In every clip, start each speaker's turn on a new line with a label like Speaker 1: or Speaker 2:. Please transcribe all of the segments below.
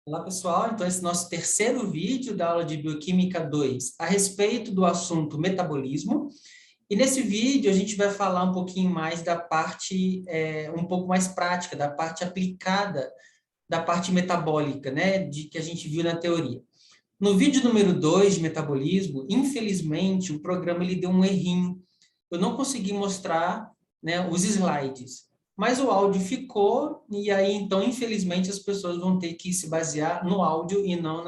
Speaker 1: Olá, pessoal. Então, esse é o nosso terceiro vídeo da aula de Bioquímica 2, a respeito do assunto metabolismo. E nesse vídeo a gente vai falar um pouquinho mais da parte, um pouco mais prática, da parte aplicada, da parte metabólica, né, de que a gente viu na teoria. No vídeo número 2 de metabolismo, infelizmente, o programa ele deu um errinho. Eu não consegui mostrar, né, os slides. Mas o áudio ficou, e aí, então, infelizmente, as pessoas vão ter que se basear no áudio e não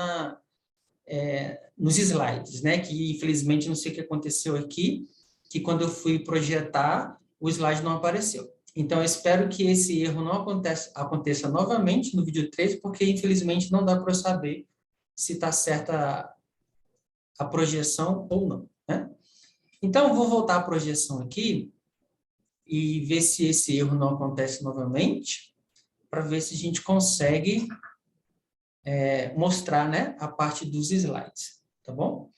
Speaker 1: nos slides, né? Que, infelizmente, não sei o que aconteceu aqui, que quando eu fui projetar, o slide não apareceu. Então, eu espero que esse erro não aconteça novamente no vídeo 3, porque, infelizmente, não dá para eu saber se está certa a projeção ou não, né? Então, eu vou voltar à projeção aqui, e ver se esse erro não acontece novamente, para ver se a gente consegue mostrar, né, a parte dos slides, tá bom?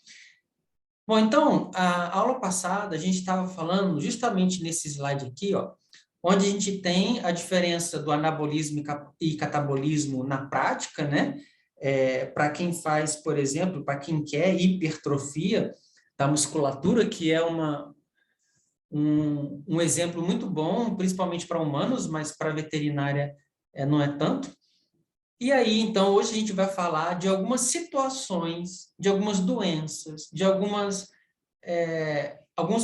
Speaker 1: Bom, então, a aula passada a gente estava falando justamente nesse slide aqui, ó, onde a gente tem a diferença do anabolismo e catabolismo na prática, né? Para quem faz, por exemplo, para quem quer hipertrofia da musculatura, que é um exemplo muito bom, principalmente para humanos, mas para veterinária não é tanto. E aí, então, hoje a gente vai falar de algumas situações, de algumas doenças, de alguns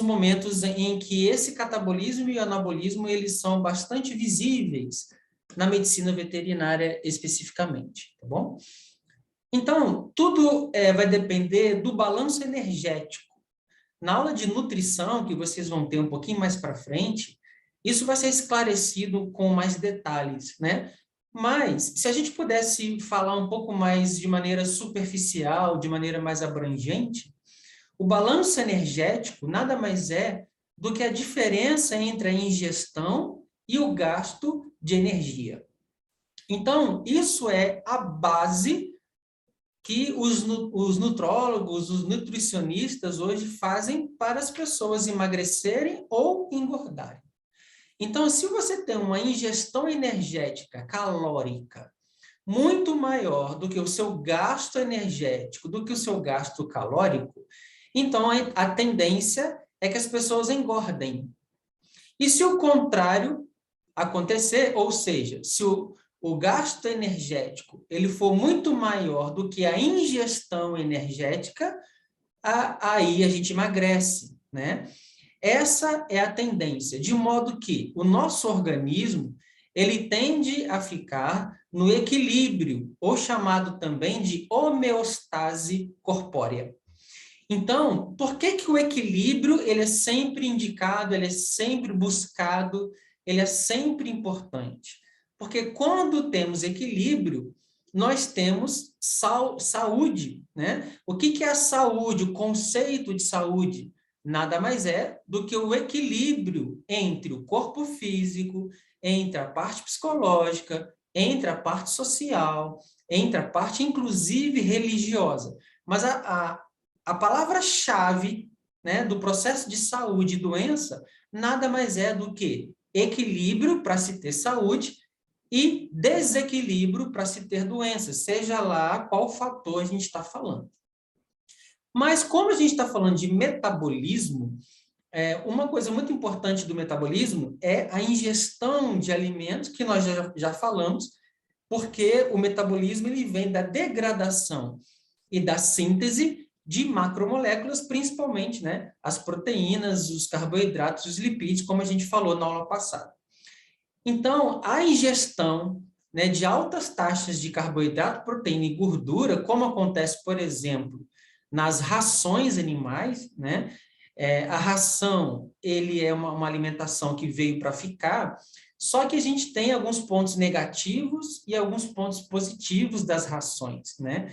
Speaker 1: momentos em que esse catabolismo e o anabolismo eles são bastante visíveis na medicina veterinária especificamente, tá bom? Então, tudo vai depender do balanço energético. Na aula de nutrição, que vocês vão ter um pouquinho mais para frente, isso vai ser esclarecido com mais detalhes, né? Mas, se a gente pudesse falar um pouco mais de maneira superficial, de maneira mais abrangente, o balanço energético nada mais é do que a diferença entre a ingestão e o gasto de energia. Então, isso é a base que os nutrólogos, os nutricionistas hoje fazem para as pessoas emagrecerem ou engordarem. Então, se você tem uma ingestão energética calórica muito maior do que o seu gasto energético, do que o seu gasto calórico, então a tendência é que as pessoas engordem. E se o contrário acontecer, ou seja, se o gasto energético ele for muito maior do que a ingestão energética, aí a gente emagrece, né? Essa é a tendência, de modo que o nosso organismo ele tende a ficar no equilíbrio, ou chamado também de homeostase corpórea. Então, por que que o equilíbrio ele é sempre indicado, ele é sempre buscado, ele é sempre importante? Porque quando temos equilíbrio, nós temos saúde, né? O que que é a saúde? O conceito de saúde nada mais é do que o equilíbrio entre o corpo físico, entre a parte psicológica, entre a parte social, entre a parte, inclusive, religiosa. Mas a palavra-chave, né, do processo de saúde e doença nada mais é do que equilíbrio para se ter saúde e desequilíbrio para se ter doença, seja lá qual fator a gente está falando. Mas como a gente está falando de metabolismo, uma coisa muito importante do metabolismo é a ingestão de alimentos, que nós já falamos, porque o metabolismo ele vem da degradação e da síntese de macromoléculas, principalmente, né, as proteínas, os carboidratos, os lipídios, como a gente falou na aula passada. Então, a ingestão, né, de altas taxas de carboidrato, proteína e gordura, como acontece, por exemplo, nas rações animais, né? A ração, ele é uma alimentação que veio para ficar, só que a gente tem alguns pontos negativos e alguns pontos positivos das rações, né?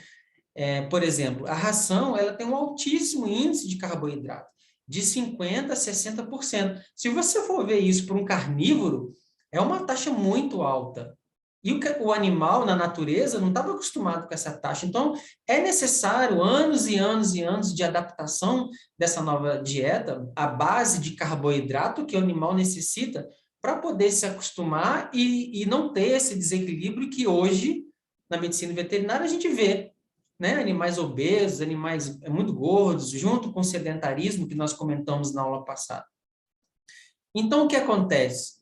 Speaker 1: Por exemplo, a ração, ela tem um altíssimo índice de carboidrato, de 50% a 60%. Se você for ver isso para um carnívoro, é uma taxa muito alta. E o animal, na natureza, não estava acostumado com essa taxa. Então, é necessário anos e anos e anos de adaptação dessa nova dieta, à base de carboidrato que o animal necessita para poder se acostumar e não ter esse desequilíbrio que hoje na medicina veterinária, a gente vê, né, animais obesos, animais muito gordos, junto com o sedentarismo que nós comentamos na aula passada. Então, o que acontece?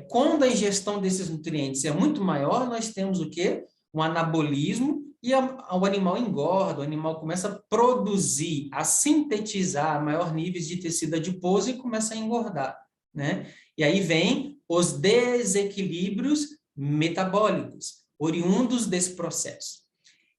Speaker 1: Quando a ingestão desses nutrientes é muito maior, nós temos o quê? Um anabolismo e o animal engorda, o animal começa a produzir, a sintetizar maior níveis de tecido adiposo e começa a engordar, né? E aí vem os desequilíbrios metabólicos, oriundos desse processo.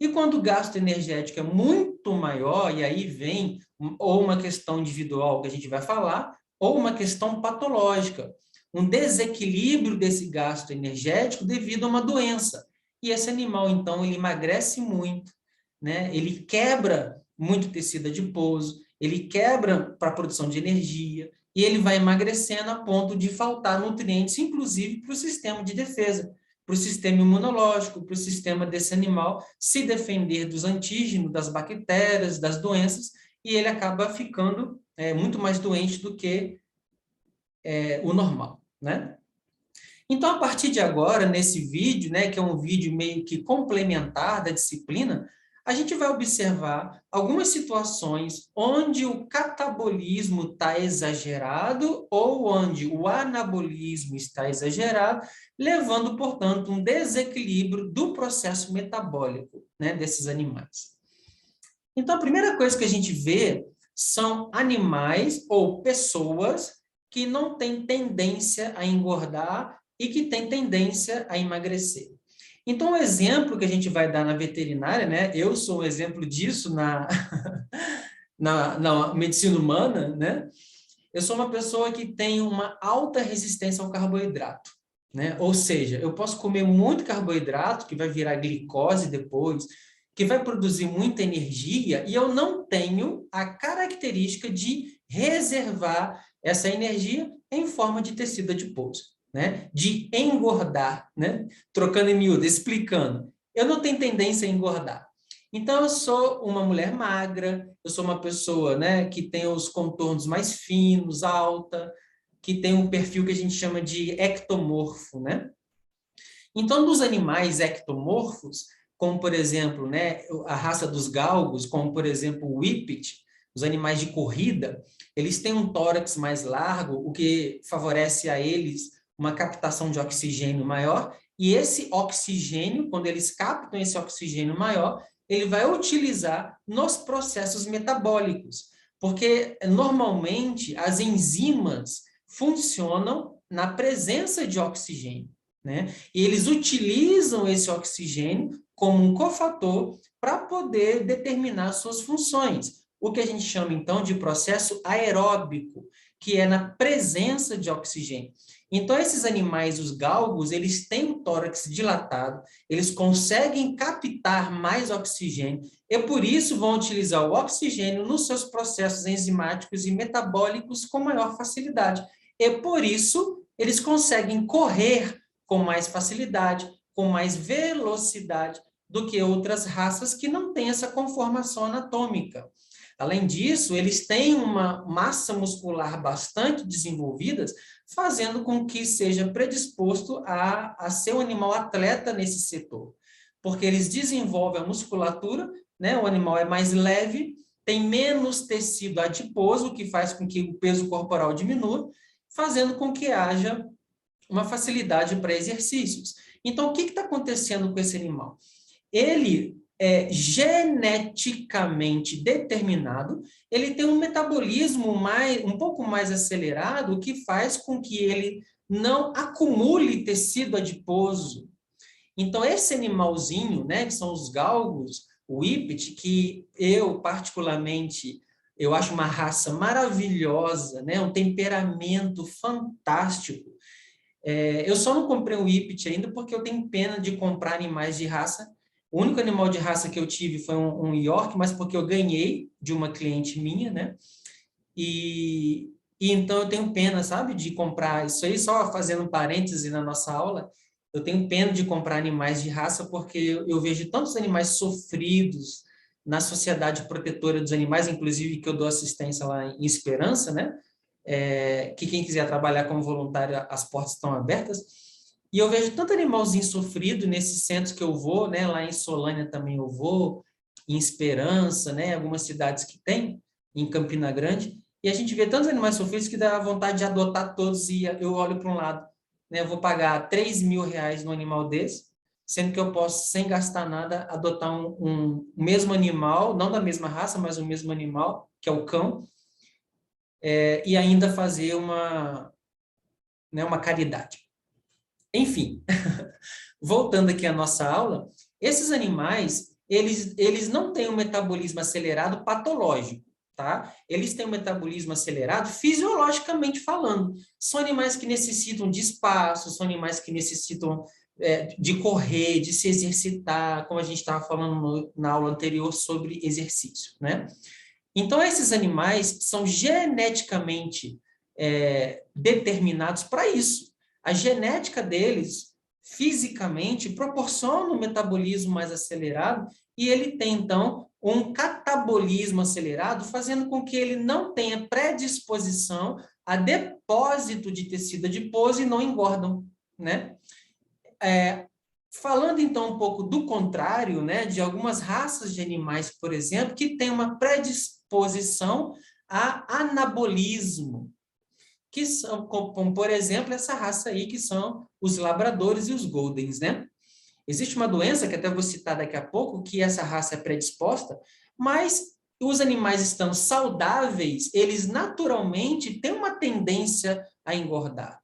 Speaker 1: E quando o gasto energético é muito maior, e aí vem ou uma questão individual que a gente vai falar, ou uma questão patológica, um desequilíbrio desse gasto energético devido a uma doença. E esse animal, então, ele emagrece muito, né? Ele quebra muito tecido adiposo, ele quebra para a produção de energia, e ele vai emagrecendo a ponto de faltar nutrientes, inclusive para o sistema de defesa, para o sistema imunológico, para o sistema desse animal se defender dos antígenos, das bactérias, das doenças, e ele acaba ficando muito mais doente do que o normal, né? Então, a partir de agora, nesse vídeo, né, que é um vídeo meio que complementar da disciplina, a gente vai observar algumas situações onde o catabolismo está exagerado ou onde o anabolismo está exagerado, levando, portanto, um desequilíbrio do processo metabólico, né, desses animais. Então, a primeira coisa que a gente vê são animais ou pessoas que não têm tendência a engordar e que têm tendência a emagrecer. Então, o exemplo que a gente vai dar na veterinária, né? Eu sou um exemplo disso na medicina humana, né? Eu sou uma pessoa que tem uma alta resistência ao carboidrato, né? Ou seja, eu posso comer muito carboidrato, que vai virar glicose depois, que vai produzir muita energia, e eu não tenho a característica de reservar essa energia em forma de tecido adiposo, né? De engordar, né? Trocando em miúdo, explicando. Eu não tenho tendência a engordar. Então, eu sou uma mulher magra, eu sou uma pessoa, né, que tem os contornos mais finos, alta, que tem um perfil que a gente chama de ectomorfo, né? Então, dos animais ectomorfos, como, por exemplo, né, a raça dos galgos, como, por exemplo, o whippet, os animais de corrida, eles têm um tórax mais largo, o que favorece a eles uma captação de oxigênio maior, e esse oxigênio, quando eles captam esse oxigênio maior, ele vai utilizar nos processos metabólicos, porque normalmente as enzimas funcionam na presença de oxigênio, né? E eles utilizam esse oxigênio como um cofator para poder determinar suas funções, o que a gente chama então de processo aeróbico, que é na presença de oxigênio. Então, esses animais, os galgos, eles têm o tórax dilatado, eles conseguem captar mais oxigênio e, por isso, vão utilizar o oxigênio nos seus processos enzimáticos e metabólicos com maior facilidade. E, por isso, eles conseguem correr com mais facilidade, com mais velocidade do que outras raças que não têm essa conformação anatômica. Além disso, eles têm uma massa muscular bastante desenvolvida, fazendo com que seja predisposto a ser um animal atleta nesse setor. Porque eles desenvolvem a musculatura, né? O animal é mais leve, tem menos tecido adiposo, que faz com que o peso corporal diminua, fazendo com que haja uma facilidade para exercícios. Então, o que está acontecendo com esse animal? Ele é geneticamente determinado, ele tem um metabolismo um pouco mais acelerado, o que faz com que ele não acumule tecido adiposo. Então, esse animalzinho, né, que são os galgos, o whippet, que eu, particularmente, eu acho uma raça maravilhosa, né, um temperamento fantástico. Eu só não comprei um whippet ainda porque eu tenho pena de comprar animais de raça. O único animal de raça que eu tive foi um York, mas porque eu ganhei de uma cliente minha, né? E então eu tenho pena, sabe, de comprar isso aí, só fazendo um parêntese na nossa aula, eu tenho pena de comprar animais de raça porque eu vejo tantos animais sofridos na Sociedade Protetora dos Animais, inclusive que eu dou assistência lá em Esperança, né? Que quem quiser trabalhar como voluntário, as portas estão abertas. E eu vejo tanto animalzinho sofrido nesses centros que eu vou, né? Lá em Solânia também eu vou, em Esperança, né? Algumas cidades que tem, em Campina Grande, e a gente vê tantos animais sofridos que dá vontade de adotar todos, e eu olho para um lado, né? Eu vou pagar R$ 3.000 no animal desse, sendo que eu posso, sem gastar nada, adotar um mesmo animal, não da mesma raça, mas o mesmo animal, que é o cão, e ainda fazer né, uma caridade. Enfim, voltando aqui à nossa aula, esses animais, eles não têm um metabolismo acelerado patológico, tá? Eles têm um metabolismo acelerado fisiologicamente falando. São animais que necessitam de espaço, são animais que necessitam de correr, de se exercitar, como a gente estava falando na aula anterior sobre exercício, né? Então, esses animais são geneticamente determinados para isso. A genética deles, fisicamente, proporciona um metabolismo mais acelerado e ele tem, então, um catabolismo acelerado, fazendo com que ele não tenha predisposição a depósito de tecido adiposo e não engordam, né? Falando, então, um pouco do contrário, né, de algumas raças de animais, por exemplo, que têm uma predisposição a anabolismo, que são, como, por exemplo, essa raça aí, que são os labradores e os goldens, né? Existe uma doença, que até vou citar daqui a pouco, que essa raça é predisposta, mas os animais estando saudáveis, eles naturalmente têm uma tendência a engordar,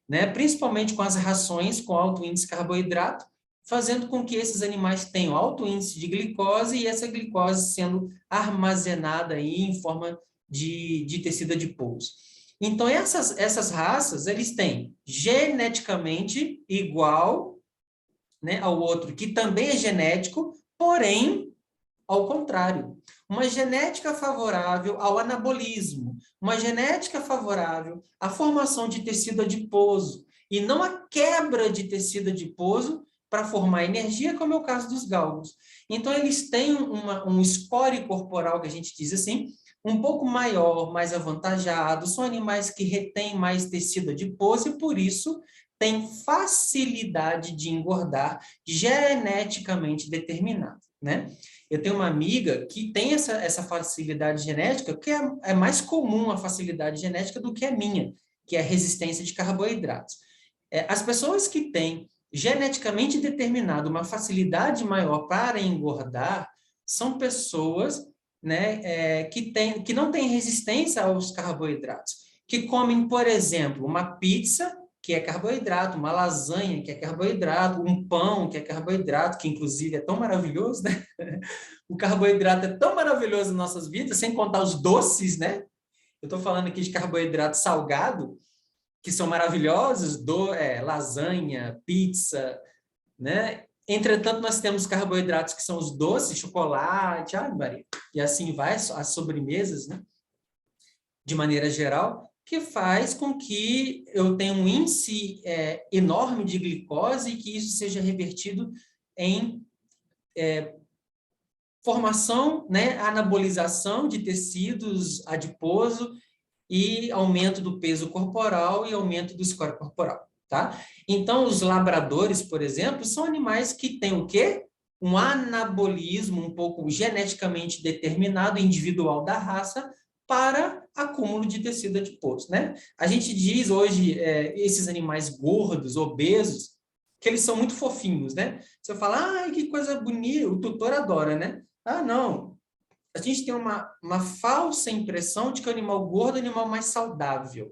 Speaker 1: né? Principalmente com as rações com alto índice de carboidrato, fazendo com que esses animais tenham alto índice de glicose e essa glicose sendo armazenada aí em forma de tecido adiposo. Então, essas raças, eles têm geneticamente igual, né, ao outro, que também é genético, porém, ao contrário. Uma genética favorável ao anabolismo, uma genética favorável à formação de tecido adiposo, e não a quebra de tecido adiposo para formar energia, como é o caso dos galgos. Então, eles têm um score corporal, que a gente diz assim, um pouco maior, mais avantajado, são animais que retêm mais tecido adiposo e, por isso, têm facilidade de engordar geneticamente determinado, né? Eu tenho uma amiga que tem essa facilidade genética, que é mais comum a facilidade genética do que a minha, que é a resistência de carboidratos. As pessoas que têm geneticamente determinado uma facilidade maior para engordar são pessoas, né, que não têm resistência aos carboidratos, que comem, por exemplo, uma pizza, que é carboidrato, uma lasanha, que é carboidrato, um pão, que é carboidrato, que inclusive é tão maravilhoso, né? O carboidrato é tão maravilhoso em nossas vidas, sem contar os doces, né? Eu estou falando aqui de carboidrato salgado, que são maravilhosos, lasanha, pizza, né? Entretanto, nós temos carboidratos que são os doces, chocolate, Maria, e assim vai, as sobremesas, né? De maneira geral, que faz com que eu tenha um índice enorme de glicose e que isso seja revertido em formação, né, anabolização de tecidos adiposo e aumento do peso corporal e aumento do score corporal, tá? Então, os labradores, por exemplo, são animais que têm o quê? Um anabolismo um pouco geneticamente determinado, individual da raça, para acúmulo de tecido adiposo, né? A gente diz hoje, esses animais gordos, obesos, que eles são muito fofinhos, né? Você fala, que coisa bonita, o tutor adora, né? Ah, não, a gente tem uma falsa impressão de que o animal gordo é o animal mais saudável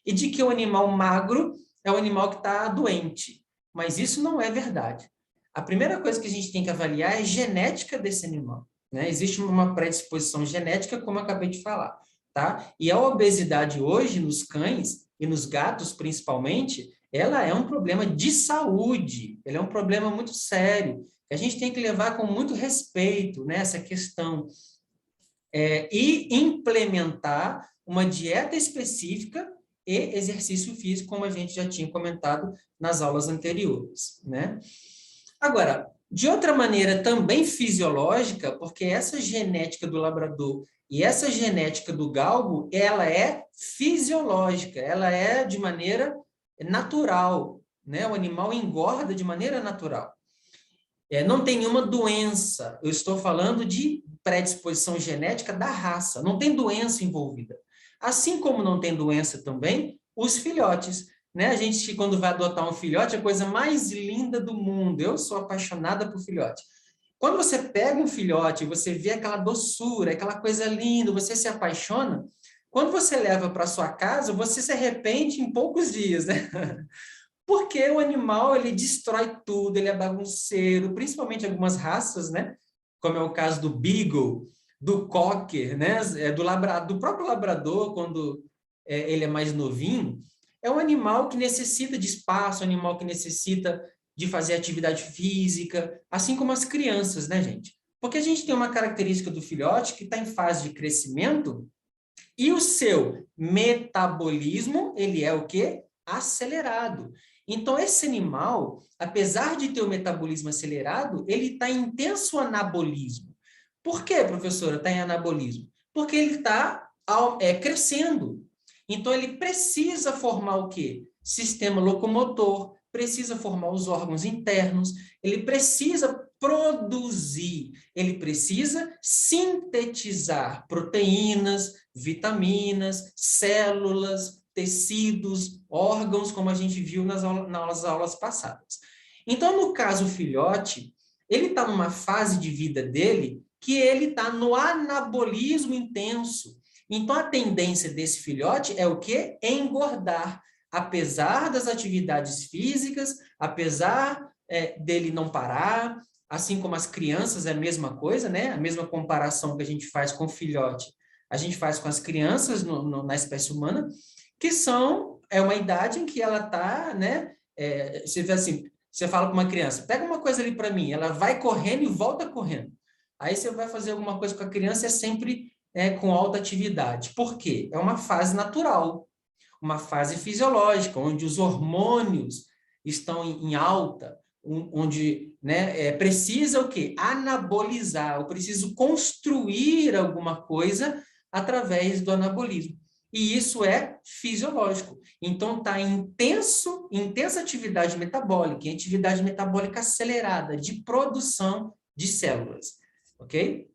Speaker 1: e de que o animal magro é o animal que está doente. Mas isso não é verdade. A primeira coisa que a gente tem que avaliar é a genética desse animal, né? Existe uma predisposição genética, como eu acabei de falar, tá? E a obesidade hoje, nos cães e nos gatos, principalmente, ela é um problema de saúde, ela é um problema muito sério. A gente tem que levar com muito respeito, né, essa questão e implementar uma dieta específica e exercício físico, como a gente já tinha comentado nas aulas anteriores, né? Agora, de outra maneira também fisiológica, porque essa genética do labrador e essa genética do galgo, ela é fisiológica, ela é de maneira natural. né? O animal engorda de maneira natural. Não tem nenhuma doença. Eu estou falando de predisposição genética da raça. Não tem doença envolvida. Assim como não tem doença também, os filhotes. Né? A gente, quando vai adotar um filhote, é a coisa mais linda do mundo. Eu sou apaixonada por filhote. Quando você pega um filhote, você vê aquela doçura, aquela coisa linda, você se apaixona. Quando você leva para sua casa, você se arrepende em poucos dias, né? Porque o animal, ele destrói tudo, ele é bagunceiro, principalmente algumas raças, né? Como é o caso do Beagle, do Cocker, né? Do próprio labrador, quando ele é mais novinho. É um animal que necessita de espaço, um animal que necessita de fazer atividade física, assim como as crianças, né, gente? Porque a gente tem uma característica do filhote que está em fase de crescimento e o seu metabolismo, ele é o quê? Acelerado. Então, esse animal, apesar de ter o metabolismo acelerado, ele está em intenso anabolismo. Por quê, professora, está em anabolismo? Porque ele está crescendo. Então, ele precisa formar o quê? Sistema locomotor, precisa formar os órgãos internos, ele precisa produzir, ele precisa sintetizar proteínas, vitaminas, células, tecidos, órgãos, como a gente viu nas aulas passadas. Então, no caso, o filhote, ele está numa fase de vida dele que ele está no anabolismo intenso. Então, a tendência desse filhote é o quê? Engordar. Apesar das atividades físicas, apesar dele não parar, assim como as crianças, é a mesma coisa, né? A mesma comparação que a gente faz com o filhote, a gente faz com as crianças na espécie humana, que é uma idade em que ela está, né? Você vê assim, você fala para uma criança, pega uma coisa ali para mim, ela vai correndo e volta correndo. Aí você vai fazer alguma coisa com a criança, é sempre com alta atividade. Por quê? É uma fase natural, uma fase fisiológica, onde os hormônios estão em alta, onde, né, precisa o quê? Anabolizar, eu preciso construir alguma coisa através do anabolismo. E isso é fisiológico. Então, está em intensa atividade metabólica, em atividade metabólica acelerada, de produção de células. Ok?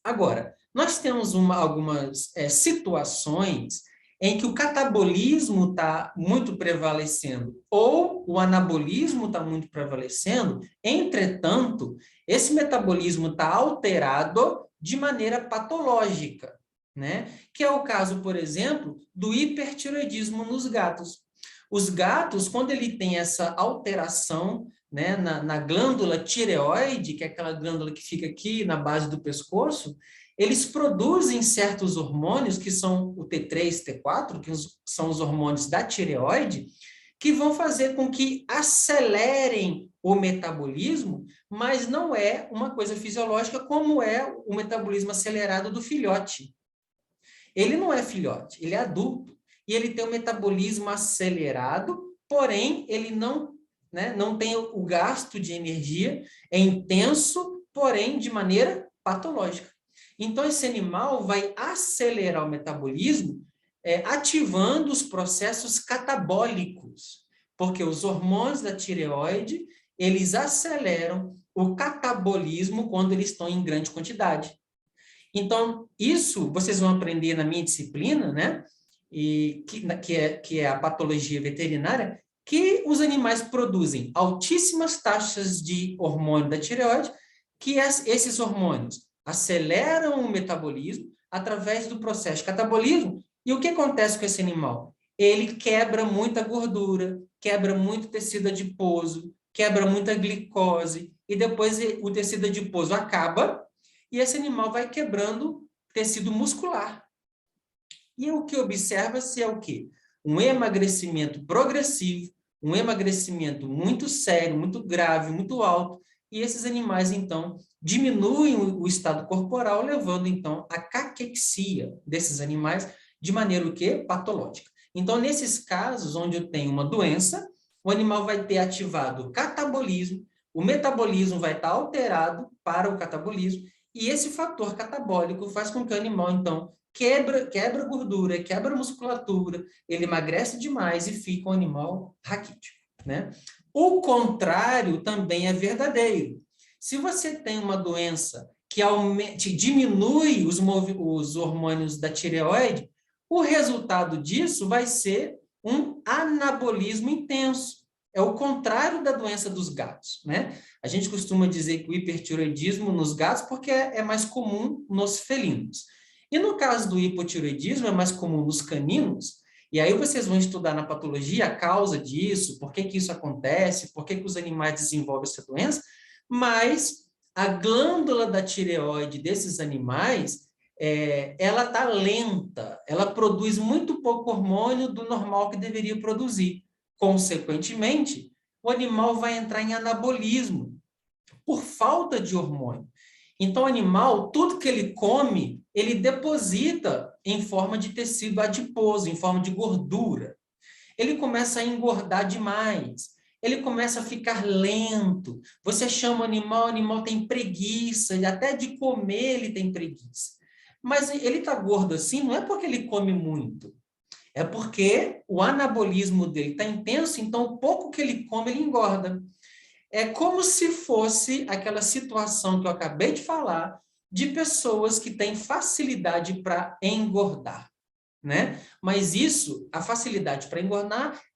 Speaker 1: Agora, nós temos algumas situações em que o catabolismo está muito prevalecendo ou o anabolismo está muito prevalecendo, entretanto, esse metabolismo está alterado de maneira patológica, né? Que é o caso, por exemplo, do hipertireoidismo nos gatos. Os gatos, quando ele tem essa alteração, né, na glândula tireoide, que é aquela glândula que fica aqui na base do pescoço, eles produzem certos hormônios, que são o T3, T4, que são os hormônios da tireoide, que vão fazer com que acelerem o metabolismo, mas não é uma coisa fisiológica como é o metabolismo acelerado do filhote. Ele não é filhote, ele é adulto. E ele tem um metabolismo acelerado, porém, ele não tem o gasto de energia, é intenso, porém, de maneira patológica. Então, esse animal vai acelerar o metabolismo, ativando os processos catabólicos, porque os hormônios da tireoide, eles aceleram o catabolismo quando eles estão em grande quantidade. Então, isso vocês vão aprender na minha disciplina, né? E que é a patologia veterinária, que os animais produzem altíssimas taxas de hormônio da tireoide, que esses hormônios aceleram o metabolismo através do processo de catabolismo. E o que acontece com esse animal? Ele quebra muita gordura, quebra muito tecido adiposo, quebra muita glicose, e depois o tecido adiposo acaba, e esse animal vai quebrando tecido muscular. E o que observa-se é o quê? Um emagrecimento progressivo, um emagrecimento muito sério, muito grave, muito alto, e esses animais, então, diminuem o estado corporal, levando, então, à caquexia desses animais, de maneira o quê? Patológica. Então, nesses casos onde eu tenho uma doença, o animal vai ter ativado o catabolismo, o metabolismo vai estar alterado para o catabolismo, e esse fator catabólico faz com que o animal, então, quebra gordura, quebra musculatura, ele emagrece demais e fica um animal raquítico. né? O contrário também é verdadeiro. Se você tem uma doença que diminui os hormônios da tireoide, o resultado disso vai ser um anabolismo intenso. É o contrário da doença dos gatos, né? A gente costuma dizer que o hipertireoidismo nos gatos porque é mais comum nos felinos. E no caso do hipotireoidismo é mais comum nos caninos, e aí vocês vão estudar na patologia a causa disso, por que que isso acontece, por que que os animais desenvolvem essa doença, mas a glândula da tireoide desses animais, ela está lenta, ela produz muito pouco hormônio do normal que deveria produzir. Consequentemente, o animal vai entrar em anabolismo por falta de hormônio. Então, o animal, tudo que ele come, ele deposita em forma de tecido adiposo, em forma de gordura. Ele começa a engordar demais. Ele começa a ficar lento. Você chama o animal tem preguiça, e até de comer ele tem preguiça. Mas ele está gordo assim, não é porque ele come muito. É porque o anabolismo dele está intenso, então o pouco que ele come, ele engorda. É como se fosse aquela situação que eu acabei de falar, de pessoas que têm facilidade para engordar, né? Mas isso, a facilidade para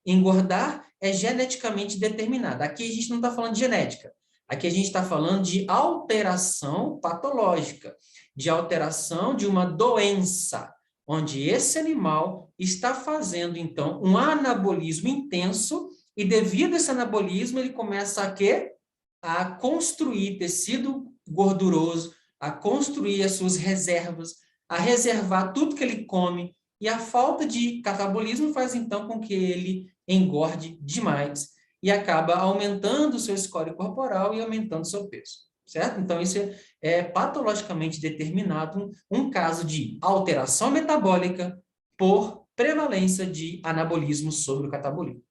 Speaker 1: engordar é geneticamente determinada. Aqui a gente não está falando de genética. Aqui a gente está falando de alteração patológica, de alteração de uma doença, onde esse animal está fazendo, então, um anabolismo intenso e, devido a esse anabolismo, ele começa a quê? A construir tecido gorduroso, a construir as suas reservas, a reservar tudo que ele come, e a falta de catabolismo faz, então, com que ele engorde demais e acaba aumentando o seu score corporal e aumentando o seu peso, certo? Então, isso é patologicamente determinado um caso de alteração metabólica por prevalência de anabolismo sobre o catabolismo.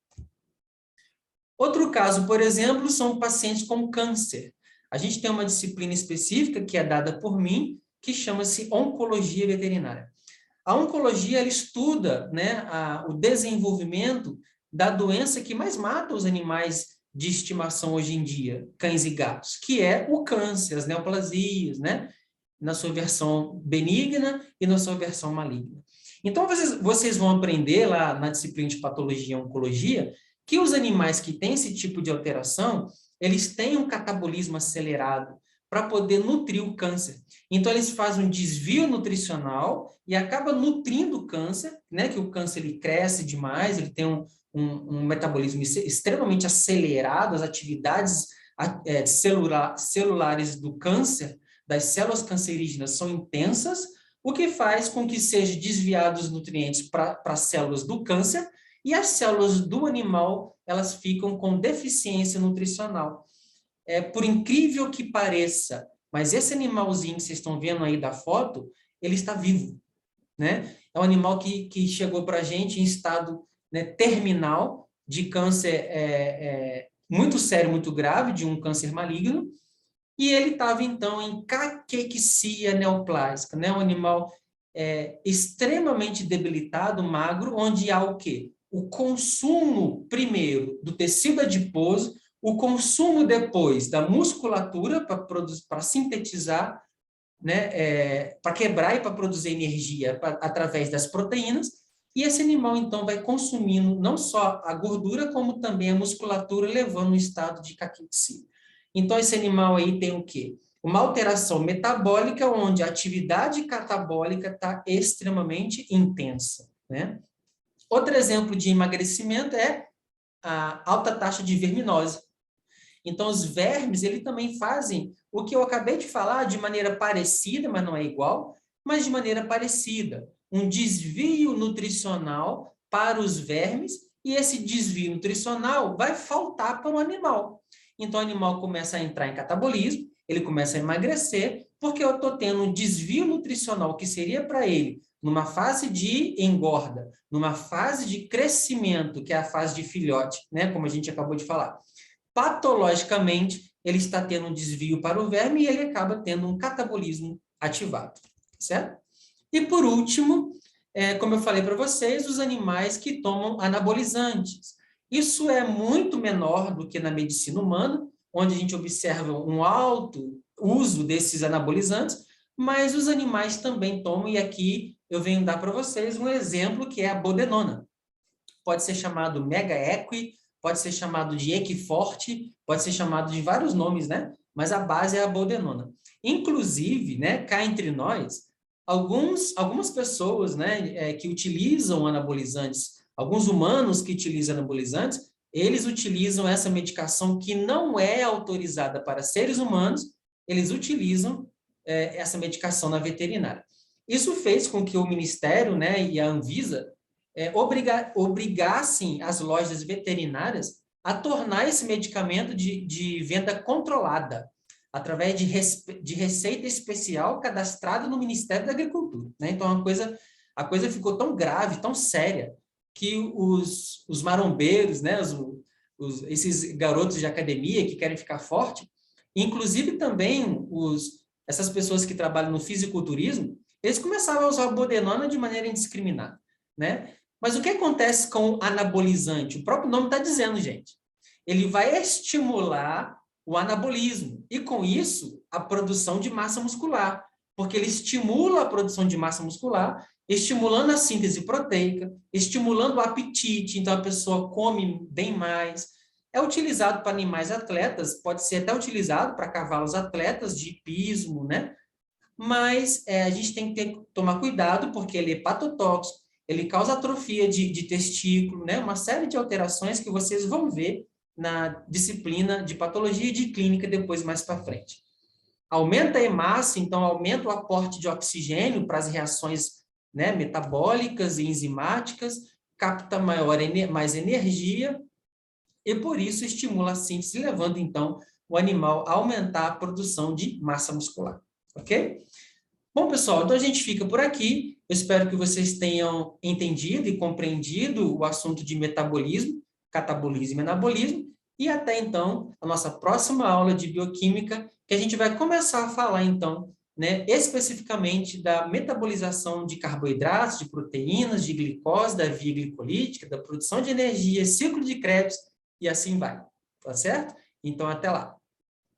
Speaker 1: Outro caso, por exemplo, são pacientes com câncer. A gente tem uma disciplina específica que é dada por mim, que chama-se oncologia veterinária. A oncologia ela estuda, né, o desenvolvimento da doença que mais mata os animais de estimação hoje em dia, cães e gatos, que é o câncer, as neoplasias, né, na sua versão benigna e na sua versão maligna. Então, vocês vão aprender lá na disciplina de patologia e oncologia que os animais que têm esse tipo de alteração, eles têm um catabolismo acelerado para poder nutrir o câncer. Então, eles fazem um desvio nutricional e acaba nutrindo o câncer, né? Que o câncer ele cresce demais, ele tem um metabolismo extremamente acelerado, as atividades celulares do câncer, das células cancerígenas, são intensas, o que faz com que sejam desviados os nutrientes para as células do câncer, e as células do animal, elas ficam com deficiência nutricional. Por incrível que pareça, mas esse animalzinho que vocês estão vendo aí da foto, ele está vivo, né? É um animal que chegou para a gente em estado, né, terminal de câncer muito sério, muito grave, de um câncer maligno, e ele estava, então, em caquexia neoplásica, né? Um animal extremamente debilitado, magro, onde há o quê? O consumo, primeiro, do tecido adiposo, o consumo depois da musculatura para sintetizar, né, para quebrar e para produzir energia através das proteínas, e esse animal, então, vai consumindo não só a gordura, como também a musculatura, levando um estado de caquexia. Então, esse animal aí tem o quê? Uma alteração metabólica, onde a atividade catabólica está extremamente intensa, né? Outro exemplo de emagrecimento é a alta taxa de verminose. Então, os vermes, eles também fazem o que eu acabei de falar de maneira parecida, mas não é igual, mas de maneira parecida. Um desvio nutricional para os vermes, e esse desvio nutricional vai faltar para o animal. Então, o animal começa a entrar em catabolismo, ele começa a emagrecer, porque eu estou tendo um desvio nutricional que seria para ele numa fase de engorda, numa fase de crescimento, que é a fase de filhote, né, como a gente acabou de falar. Patologicamente, ele está tendo um desvio para o verme e ele acaba tendo um catabolismo ativado, certo? E por último, como eu falei para vocês, os animais que tomam anabolizantes. Isso é muito menor do que na medicina humana, onde a gente observa um alto uso desses anabolizantes, mas os animais também tomam, e aqui eu venho dar para vocês um exemplo que é a bodenona. Pode ser chamado Mega Equi, pode ser chamado de Equiforte, pode ser chamado de vários nomes, né? Mas a base é a bodenona. Inclusive, né, cá entre nós, algumas pessoas, né, que utilizam anabolizantes, alguns humanos que utilizam anabolizantes, eles utilizam essa medicação que não é autorizada para seres humanos, eles utilizam essa medicação na veterinária. Isso fez com que o Ministério, né, e a Anvisa obrigassem as lojas veterinárias a tornar esse medicamento de venda controlada, através de receita especial cadastrada no Ministério da Agricultura. Né? Então, a coisa ficou tão grave, tão séria, que os marombeiros, né, esses garotos de academia que querem ficar forte, inclusive também essas pessoas que trabalham no fisiculturismo, eles começaram a usar a bodenona de maneira indiscriminada. Né? Mas o que acontece com o anabolizante? O próprio nome está dizendo, gente. Ele vai estimular o anabolismo e, com isso, a produção de massa muscular, porque ele estimula a produção de massa muscular, estimulando a síntese proteica, estimulando o apetite, então a pessoa come bem mais. É utilizado para animais atletas, pode ser até utilizado para cavalos atletas de hipismo, né? Mas a gente tem que tomar cuidado, porque ele é hepatotóxico, ele causa atrofia de testículo, né? Uma série de alterações que vocês vão ver na disciplina de patologia e de clínica depois mais para frente. Aumenta a hemácia, então aumenta o aporte de oxigênio para as reações, né, metabólicas e enzimáticas, capta mais energia e por isso estimula a síntese, levando então o animal a aumentar a produção de massa muscular, ok? Bom, pessoal, então a gente fica por aqui. Eu espero que vocês tenham entendido e compreendido o assunto de metabolismo, catabolismo e anabolismo. E até então, a nossa próxima aula de bioquímica, que a gente vai começar a falar, então, né, especificamente da metabolização de carboidratos, de proteínas, de glicose, da via glicolítica, da produção de energia, ciclo de Krebs e assim vai. Tá certo? Então, até lá.